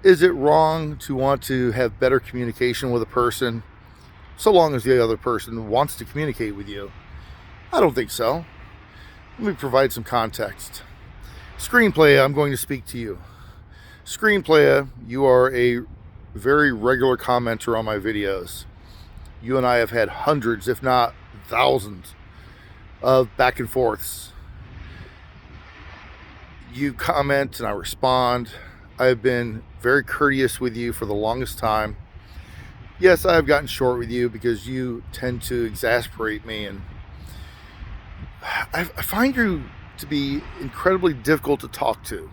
Is it wrong to want to have better communication with a person so long as the other person wants to communicate with you? I don't think so. Let me provide some context. Screenplay, I'm going to speak to you. Screenplay, you are a very regular commenter on my videos. You and I have had hundreds, if not thousands, of back and forths. You comment and I respond. I've been very courteous with you for the longest time. Yes, I have gotten short with you because you tend to exasperate me, and I find you to be incredibly difficult to talk to.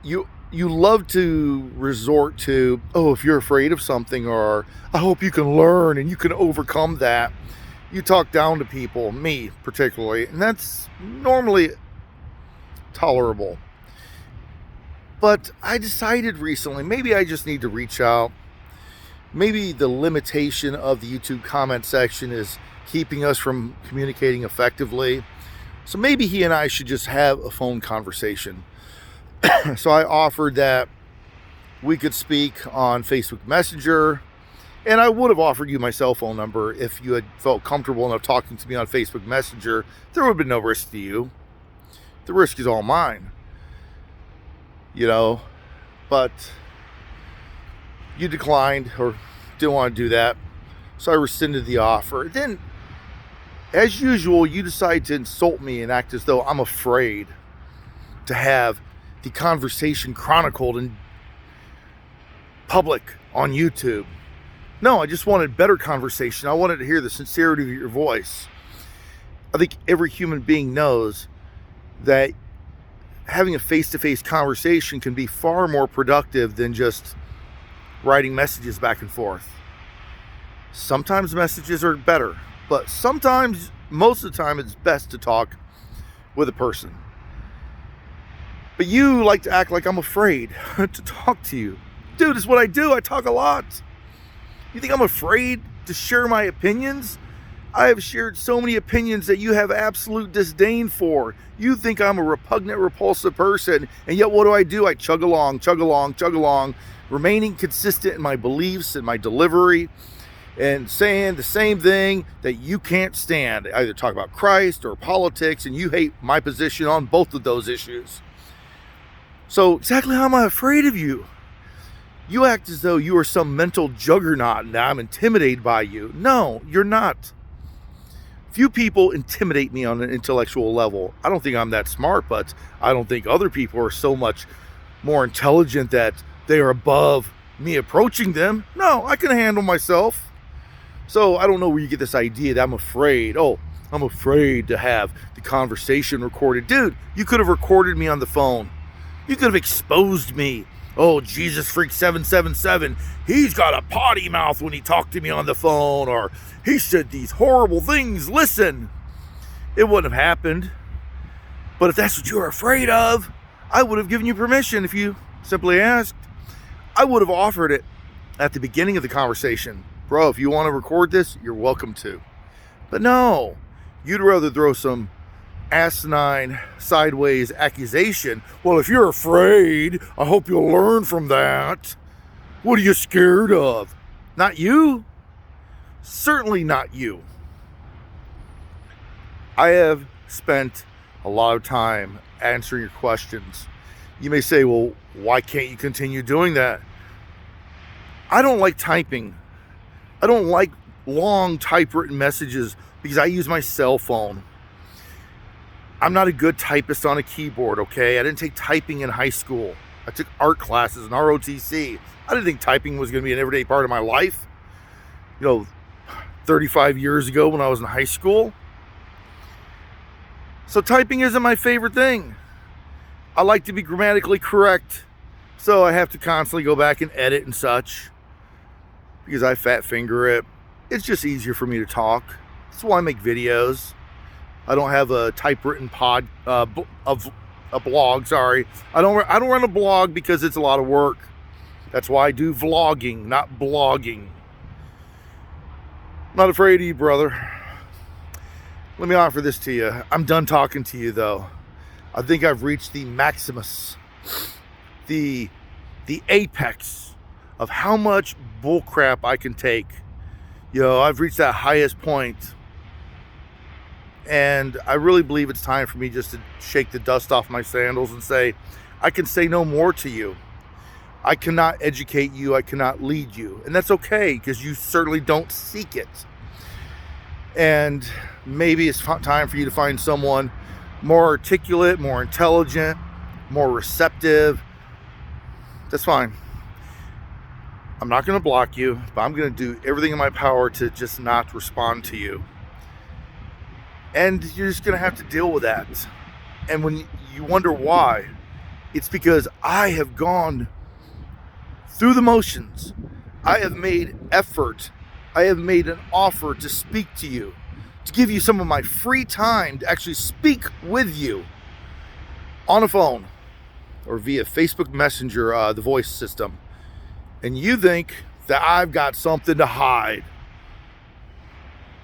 You love to resort to, oh, if you're afraid of something, or I hope you can learn and you can overcome that. You talk down to people, me particularly, and that's normally tolerable. But I decided recently, maybe I just need to reach out. Maybe the limitation of the YouTube comment section is keeping us from communicating effectively. So maybe he and I should just have a phone conversation. So I offered that we could speak on Facebook Messenger, and I would have offered you my cell phone number if you had felt comfortable enough talking to me on Facebook Messenger. There would have been no risk to you. The risk is all mine. But you declined or didn't want to do that. So I rescinded the offer. Then, as usual, you decide to insult me and act as though I'm afraid to have the conversation chronicled in public on YouTube. No, I just wanted better conversation. I wanted to hear the sincerity of your voice. I think every human being knows that having a face-to-face conversation can be far more productive than just writing messages back and forth. Sometimes messages are better, but sometimes, most of the time, it's best to talk with a person. But you like to act like I'm afraid to talk to you. Dude, it's what I do. I talk a lot. You think I'm afraid to share my opinions? I have shared so many opinions that you have absolute disdain for. You think I'm a repugnant, repulsive person, and yet what do? I chug along, remaining consistent in my beliefs and my delivery, and saying the same thing that you can't stand. I either talk about Christ or politics, and you hate my position on both of those issues. So exactly how am I afraid of you? You act as though you are some mental juggernaut and I'm intimidated by you. No, you're not. Few people intimidate me on an intellectual level. I don't think I'm that smart, but I don't think other people are so much more intelligent that they are above me approaching them. No, I can handle myself. So I don't know where you get this idea that I'm afraid. Oh, I'm afraid to have the conversation recorded. Dude, you could have recorded me on the phone. You could have exposed me. Oh, Jesus Freak 777, he's got a potty mouth when he talked to me on the phone, or he said these horrible things. Listen, it wouldn't have happened. But if that's what you're afraid of, I would have given you permission if you simply asked. I would have offered it at the beginning of the conversation. Bro, if you want to record this, you're welcome to. But no, you'd rather throw some asinine, sideways accusation. Well, if you're afraid, I hope you'll learn from that. What are you scared of? Not you. Certainly not you. I have spent a lot of time answering your questions. You may say, well, why can't you continue doing that? I don't like typing. I don't like long typewritten messages because I use my cell phone. I'm not a good typist on a keyboard, okay? I didn't take typing in high school. I took art classes and ROTC. I didn't think typing was going to be an everyday part of my life. 35 years ago when I was in high school. So typing isn't my favorite thing. I like to be grammatically correct. So I have to constantly go back and edit and such. Because I fat finger it. It's just easier for me to talk. That's why I make videos. I don't have a typewritten a blog. Sorry, I don't run a blog because it's a lot of work. That's why I do vlogging, not blogging. I'm not afraid of you, brother. Let me offer this to you. I'm done talking to you, though. I think I've reached the maximus, the the apex of how much bullcrap I can take. I've reached that highest point, and I really believe it's time for me just to shake the dust off my sandals and say, I can say no more to you. I cannot educate you. I cannot lead you. And that's okay, because you certainly don't seek it. And maybe it's time for you to find someone more articulate, more intelligent, more receptive. That's fine. I'm not going to block you, but I'm going to do everything in my power to just not respond to you. And you're just going to have to deal with that. And when you wonder why, it's because I have gone through the motions. I have made effort. I have made an offer to speak to you, to give you some of my free time to actually speak with you on a phone or via Facebook Messenger, the voice system. And you think that I've got something to hide.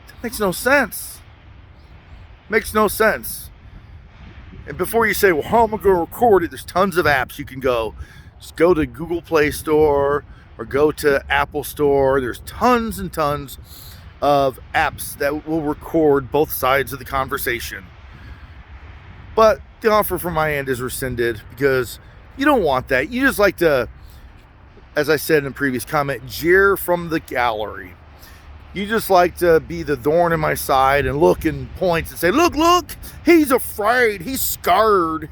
That makes no sense. Makes no sense. And before you say, well, how am I going to record it? There's tons of apps you can go. Just go to Google Play Store or go to Apple Store. There's tons and tons of apps that will record both sides of the conversation. But the offer from my end is rescinded, because you don't want that. You just like to, as I said in a previous comment, jeer from the gallery. You just like to be the thorn in my side and look and point and say, look, he's afraid, he's scared.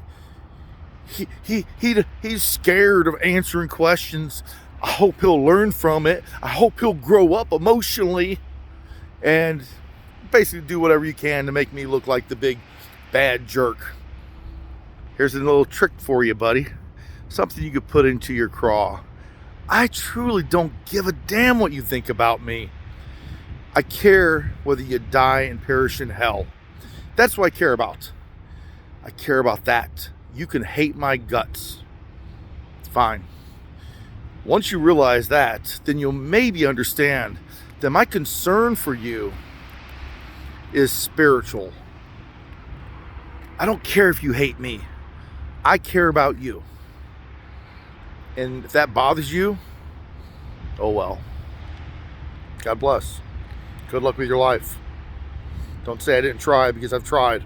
He's scared of answering questions. I hope he'll learn from it. I hope he'll grow up emotionally. And basically do whatever you can to make me look like the big bad jerk. Here's a little trick for you, buddy. Something you could put into your craw. I truly don't give a damn what you think about me. I care whether you die and perish in hell. That's what I care about. I care about that. You can hate my guts. It's fine. Once you realize that, then you'll maybe understand that my concern for you is spiritual. I don't care if you hate me. I care about you. And if that bothers you, oh well. God bless. Good luck with your life. Don't say I didn't try, because I've tried.